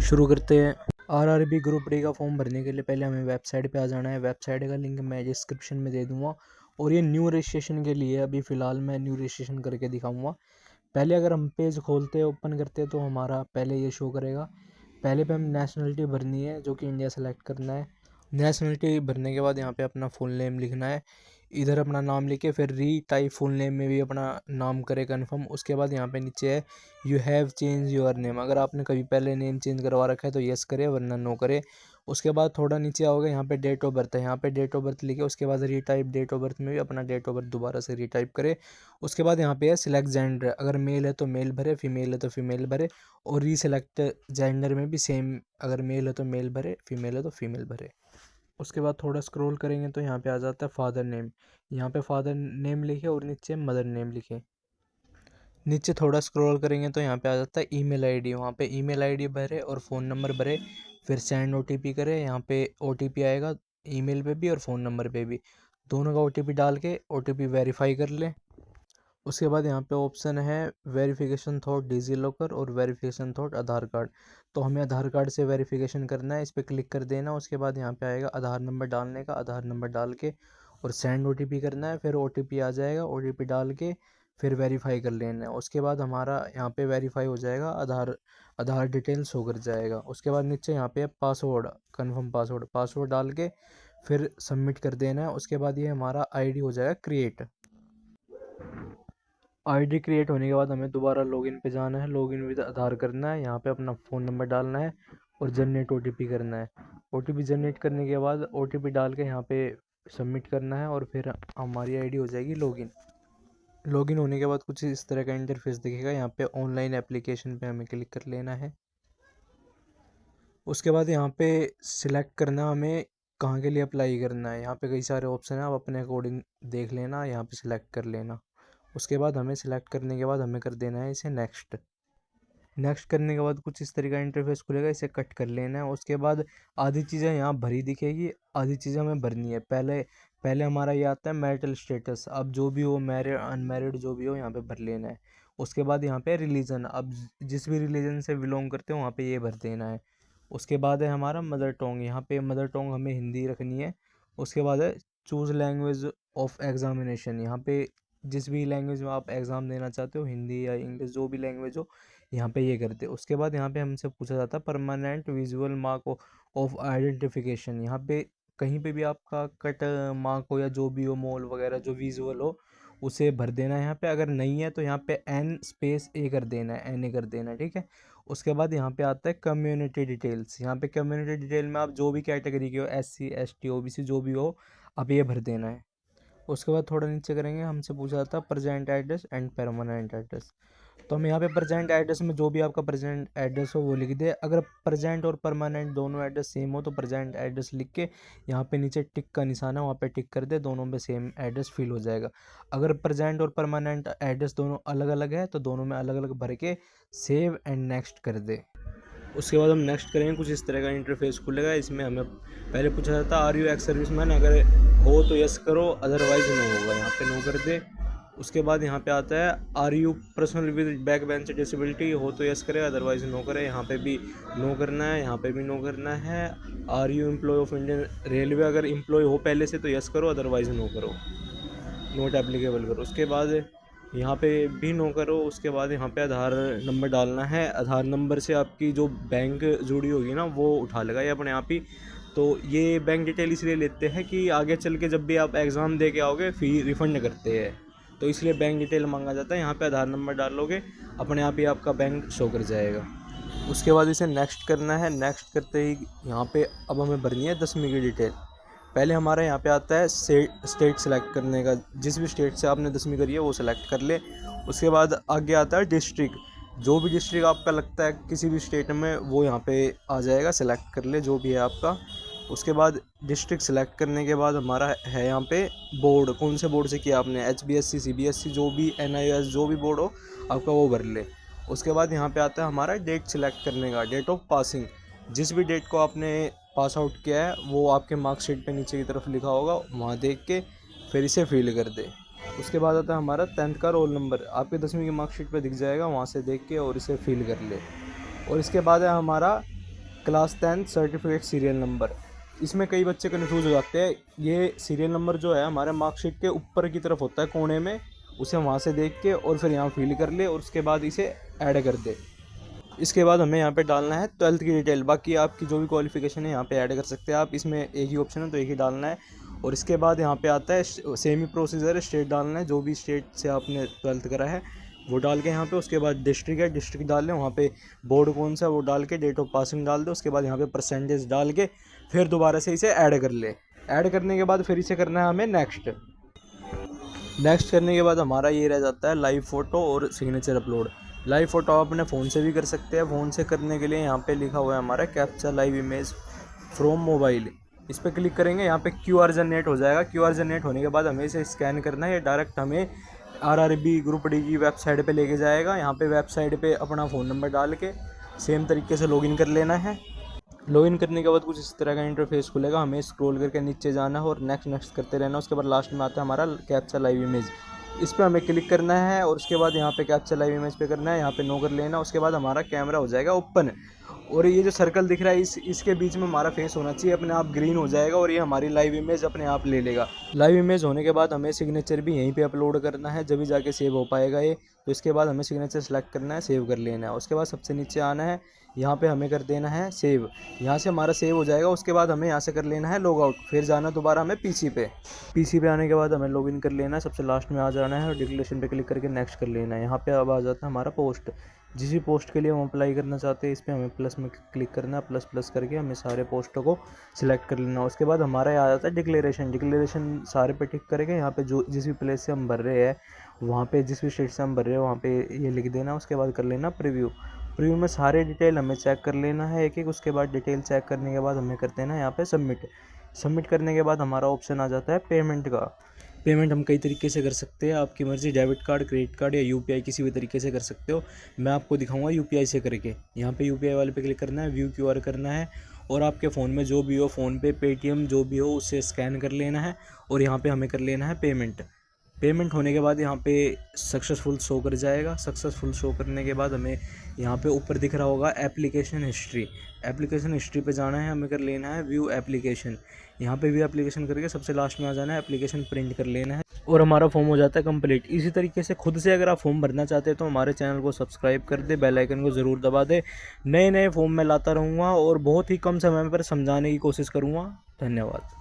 शुरू करते हैं। आरआरबी ग्रुप डी का फॉर्म भरने के लिए पहले हमें वेबसाइट पे आ जाना है। वेबसाइट का लिंक मैं डिस्क्रिप्शन में दे दूंगा और ये न्यू रजिस्ट्रेशन के लिए अभी फ़िलहाल मैं न्यू रजिस्ट्रेशन करके दिखाऊंगा। पहले अगर हम पेज खोलते ओपन करते तो हमारा पहले ये शो करेगा। पहले पे हम नेशनलिटी भरनी है जो कि इंडिया सेलेक्ट करना है। नेशनलिटी भरने के बाद यहाँ पे अपना फुल नेम लिखना है। इधर अपना नाम लिखे फिर री टाइप फुल नेम में भी अपना नाम करे कन्फर्म। उसके बाद यहाँ पे नीचे है you have change your name. अगर आपने कभी पहले नेम चेंज करवा रखा है तो येस करे वरना नो करे। उसके बाद थोड़ा नीचे आओगे, यहाँ पे डेट ऑफ बर्थ है, यहाँ पे डेट ऑफ बर्थ लिखे। उसके बाद रीटाइप डेट ऑफ बर्थ में भी अपना डेट ऑफ बर्थ दोबारा से रीटाइप करे। उसके बाद यहाँ पे है सिलेक्ट जेंडर। अगर मेल है तो मेल भरे, फीमेल है तो फीमेल भरे। और रीसेलेक्ट जेंडर में भी सेम, अगर मेल है तो मेल भरे, फीमेल है तो फीमेल भरे। उसके बाद थोड़ा स्क्रॉल करेंगे तो यहाँ पे आ जाता है फादर नेम। यहाँ पे फादर नेम लिखे और नीचे मदर नेम लिखे। नीचे थोड़ा स्क्रॉल करेंगे तो यहाँ पे आ जाता है ईमेल आईडी। वहाँ पे ईमेल आईडी भरे और फ़ोन नंबर भरे। फिर सेंड ओटीपी करें। यहाँ पे ओटीपी आएगा ईमेल पे भी और फ़ोन नंबर पे भी, दोनों का ओटीपी डाल के ओटीपी वेरीफाई कर लें। उसके बाद यहाँ पे ऑप्शन है वेरिफिकेशन थ्रू डिजी लॉकर और वेरिफिकेशन थ्रू आधार कार्ड। तो हमें आधार कार्ड से वेरिफिकेशन करना है, इस पर क्लिक कर देना। उसके बाद यहाँ पे आएगा आधार नंबर डालने का, आधार नंबर डाल के और सेंड ओटीपी करना है। फिर ओटीपी आ जाएगा, ओटीपी डाल के फिर वेरीफाई कर लेना है। उसके बाद हमारा यहाँ पे वेरीफाई हो जाएगा, आधार आधार डिटेल्स हो कर जाएगा। उसके बाद नीचे यहाँ पे पासवर्ड, कन्फर्म पासवर्ड, पासवर्ड डाल के फिर सबमिट कर देना है। उसके बाद ये हमारा आईडी हो जाएगा क्रिएट। आईडी क्रिएट होने के बाद हमें दोबारा लॉगिन पे जाना है, लॉगिन विद आधार करना है। यहाँ पे अपना फ़ोन नंबर डालना है और जनरेट ओटीपी करना है। ओटीपी जनरेट करने के बाद ओटीपी डाल के यहाँ पे सबमिट करना है और फिर हमारी आईडी हो जाएगी लॉगिन। लॉगिन होने के बाद कुछ इस तरह का इंटरफेस दिखेगा। यहाँ पे ऑनलाइन एप्लीकेशन पे हमें क्लिक कर लेना है। उसके बाद यहाँ पे सिलेक्ट करना हमें कहाँ के लिए अप्लाई करना है। यहाँ पे कई सारे ऑप्शन हैं, आप अपने अकॉर्डिंग देख लेना, यहाँ पे सिलेक्ट कर लेना। उसके बाद हमें सिलेक्ट करने के बाद हमें कर देना है इसे नेक्स्ट। नेक्स्ट करने के बाद कुछ इस तरीके का इंटरफेस खुलेगा, इसे कट कर लेना है। उसके बाद आधी चीज़ें यहाँ भरी दिखेगी, आधी चीज़ें हमें भरनी है। पहले पहले हमारा ये आता है मैरिटल स्टेटस। अब जो भी हो, मैरिड अनमैरिड जो भी हो यहाँ पे भर लेना है। उसके बाद यहाँ पे रिलीजन, अब जिस भी रिलीजन से बिलोंग करते हो वहाँ पे ये भर देना है। उसके बाद है हमारा मदर टोंग, यहाँ पे मदर टोंग हमें हिंदी रखनी है। उसके बाद है चूज़ लैंग्वेज ऑफ एग्जामिनेशन। यहाँ पे जिस भी लैंग्वेज में आप एग्ज़ाम देना चाहते हो, हिंदी या इंग्लिश जो भी लैंग्वेज हो, यहाँ पे ये करते। उसके बाद यहाँ पे हमसे पूछा जाता है permanent visual mark of identification. यहाँ पे कहीं पे भी आपका कट मार्क हो या जो भी हो, मोल वगैरह जो विजुअल हो, उसे भर देना है यहाँ पे। अगर नहीं है तो यहाँ पे एन स्पेस ए कर देना है, एन ए कर देना है, ठीक है। उसके बाद यहाँ पे आता है कम्युनिटी डिटेल्स। यहाँ पे कम्युनिटी डिटेल में आप जो भी कैटेगरी के हो, SC ST OBC जो भी हो, आप ये भर देना है। उसके बाद थोड़ा नीचे करेंगे, हमसे पूछा जाता है present address and permanent address. तो हम यहाँ पे प्रेजेंट एड्रेस में जो भी आपका प्रेजेंट एड्रेस हो वो लिख दे। अगर प्रेजेंट और परमानेंट दोनों एड्रेस सेम हो तो प्रेजेंट एड्रेस लिख के यहाँ पे नीचे टिक का निशान है वहाँ पे टिक कर दे, दोनों में सेम एड्रेस फिल हो जाएगा। अगर प्रेजेंट और परमानेंट एड्रेस दोनों अलग अलग है तो दोनों में अलग अलग भर के सेव एंड नेक्स्ट कर दे। उसके बाद हम नेक्स्ट करेंगे, कुछ इस तरह का इंटरफेस खुलेगा। इसमें हमें पहले पूछा जाता है आर यू एक्स सर्विसमैन। अगर हो तो यस करो, अदरवाइज नो होगा, यहाँ पे नो कर दे। उसके बाद यहाँ पे आता है are you personal with back bench disability. हो तो यस करे, अदरवाइज नो करे, यहाँ पे भी नो करना है, यहाँ पे भी नो करना है। Are you employee of Indian railway. अगर एम्प्लॉय हो पहले से तो यस करो, अदरवाइज नो करो, नोट एप्लीकेबल करो। उसके बाद यहाँ पे भी नो करो। उसके बाद यहाँ पे आधार नंबर डालना है। आधार नंबर से आपकी जो बैंक जुड़ी होगी ना वो उठा लेगा ये अपने आप ही। तो ये बैंक डिटेल इसलिए लेते हैं कि आगे चल के जब भी आप एग्ज़ाम दे के आओगे फी रिफ़ंड करते हैं, तो इसलिए बैंक डिटेल मांगा जाता है। यहाँ पे आधार नंबर डालोगे अपने आप ही आपका बैंक शो कर जाएगा। उसके बाद इसे नेक्स्ट करना है। नेक्स्ट करते ही यहाँ पे अब हमें भरनी है 10वीं की डिटेल। पहले हमारा यहाँ पे आता है स्टेट सेलेक्ट करने का, जिस भी स्टेट से आपने 10वीं करी है वो सेलेक्ट कर ले। उसके बाद आगे आता है डिस्ट्रिक्ट, जो भी डिस्ट्रिक्ट आपका लगता है किसी भी स्टेट में वो यहाँ पे आ जाएगा, सेलेक्ट कर ले जो भी है आपका। उसके बाद डिस्ट्रिक्ट सेलेक्ट करने के बाद हमारा है यहाँ पे बोर्ड, कौन से बोर्ड से किया आपने, HBSC CBSC जो भी NIOS जो भी बोर्ड हो आपका वो भर ले। उसके बाद यहाँ पे आता है हमारा डेट सेलेक्ट करने का, डेट ऑफ पासिंग। जिस भी डेट को आपने पास आउट किया है वो आपके मार्कशीट पे नीचे की तरफ लिखा होगा, वहाँ देख के फिर इसे फिल कर दे। उसके बाद आता है हमारा 10th का रोल नंबर, आपके 10वीं की मार्कशीट पे दिख जाएगा, वहाँ से देख के और इसे फिल कर ले। और इसके बाद है हमारा क्लास 10 सर्टिफिकेट सीरियल नंबर। इसमें कई बच्चे कन्फ्यूज़ हो जाते हैं। ये सीरियल नंबर जो है हमारे मार्कशीट के ऊपर की तरफ होता है कोने में, उसे वहाँ से देख के और फिर यहाँ फिल कर ले और उसके बाद इसे ऐड कर दे। इसके बाद हमें यहाँ पे डालना है 12th की डिटेल। बाकी आपकी जो भी क्वालिफिकेशन है यहाँ पे ऐड कर सकते हैं आप। इसमें एक ही ऑप्शन है तो एक ही डालना है। और इसके बाद यहाँ पे आता है सेम ही प्रोसीजर है, स्टेट डालना है, जो भी स्टेट से आपने 12th करा है वो डाल के यहाँ पे। उसके बाद डिस्ट्रिक्ट है, डिस्ट्रिक्ट डाल लें, वहाँ पे बोर्ड कौन सा है वो डाल के डेट ऑफ पासिंग डाल दो। उसके बाद यहाँ पे परसेंटेज डाल के फिर दोबारा से इसे ऐड कर ले। ऐड करने के बाद फिर इसे करना है हमें नेक्स्ट। नेक्स्ट करने के बाद हमारा ये रह जाता है लाइव फ़ोटो और सिग्नेचर अपलोड। लाइव फ़ोटो आप अपने फ़ोन से भी कर सकते हैं। फ़ोन से करने के लिए यहाँ पे लिखा हुआ है हमारा captcha live image from mobile. इस पर क्लिक करेंगे, यहाँ पे QR जनरेट हो जाएगा। QR जनरेट होने के बाद हमें इसे स्कैन करना है। ये डायरेक्ट हमें RRB ग्रुप डी की वेबसाइट पे लेके जाएगा। यहाँ पे वेबसाइट पे अपना फ़ोन नंबर डाल के सेम तरीके से लॉगिन कर लेना है। लॉगिन करने के बाद कुछ इस तरह का इंटरफेस खुलेगा। हमें स्क्रॉल करके नीचे जाना है और नेक्स्ट नेक्स्ट करते रहना। उसके बाद लास्ट में आता है हमारा कैप्चा लाइव इमेज। इस पर हमें क्लिक करना है और उसके बाद यहाँ पे कैप्चा लाइव इमेज पे करना है, यहाँ पे नो कर लेना। उसके बाद हमारा कैमरा हो जाएगा ओपन और ये जो सर्कल दिख रहा है इसके बीच में हमारा फेस होना चाहिए, अपने आप ग्रीन हो जाएगा और ये हमारी लाइव इमेज अपने आप ले लेगा। लाइव इमेज होने के बाद हमें सिग्नेचर भी यहीं पे अपलोड करना है, जब भी जाके सेव हो पाएगा ये। तो इसके बाद हमें सिग्नेचर सेलेक्ट करना है, सेव कर लेना है। उसके बाद सबसे नीचे आना है, यहाँ पे हमें कर देना है सेव। यहाँ से हमारा सेव हो जाएगा। उसके बाद हमें यहाँ से कर लेना है लॉग आउट। फिर जाना दोबारा हमें पीसी पे आने के बाद हमें लॉगिन कर लेना है। सबसे लास्ट में आ जाना है और डिक्लेरेशन पे क्लिक करके नेक्स्ट कर लेना है। यहाँ पे अब आ जाता है हमारा पोस्ट। जिस भी पोस्ट के लिए हम अप्लाई करना चाहते हैं इस पर हमें प्लस में क्लिक करना है। प्लस करके हमें सारे पोस्टों को सिलेक्ट कर लेना है। उसके बाद हमारा आ जाता है डिक्लेरेशन सारे पे टिक करके यहाँ पे जो जिस भी प्लेस से हम भर रहे हैं वहाँ पे, जिस भी स्टेट से हम भर रहे हैं वहाँ पे ये लिख देना। उसके बाद कर लेना प्रीव्यू में सारे डिटेल हमें चेक कर लेना है एक एक। उसके बाद डिटेल चेक करने के बाद हमें कर देना है यहाँ पे सबमिट करने के बाद हमारा ऑप्शन आ जाता है पेमेंट का। पेमेंट हम कई तरीके से कर सकते हैं, आपकी मर्ज़ी, डेबिट कार्ड, क्रेडिट कार्ड या UPI किसी भी तरीके से कर सकते हो। मैं आपको दिखाऊंगा UPI से करके। यहाँ पे UPI वाले पे क्लिक करना है, व्यू QR करना है और आपके फ़ोन में जो भी हो, फ़ोनपे, पेटीएम जो भी हो उसे स्कैन कर लेना है और यहाँ पे हमें कर लेना है पेमेंट होने के बाद यहाँ पे सक्सेसफुल शो कर जाएगा। सक्सेसफुल शो करने के बाद हमें यहाँ पे ऊपर दिख रहा होगा एप्लीकेशन हिस्ट्री पे जाना है। हमें कर लेना है व्यू एप्लीकेशन। यहाँ पे व्यू एप्लीकेशन करके सबसे लास्ट में आ जाना है, एप्लीकेशन प्रिंट कर लेना है और हमारा फॉर्म हो जाता है कंप्लीट। इसी तरीके से खुद से अगर आप फॉर्म भरना चाहते हैं तो हमारे चैनल को सब्सक्राइब कर दे, बेल आइकन को ज़रूर दबा दे। नए फॉर्म मैं लाता रहूँगा और बहुत ही कम समय पर समझाने की कोशिश करूँगा। धन्यवाद।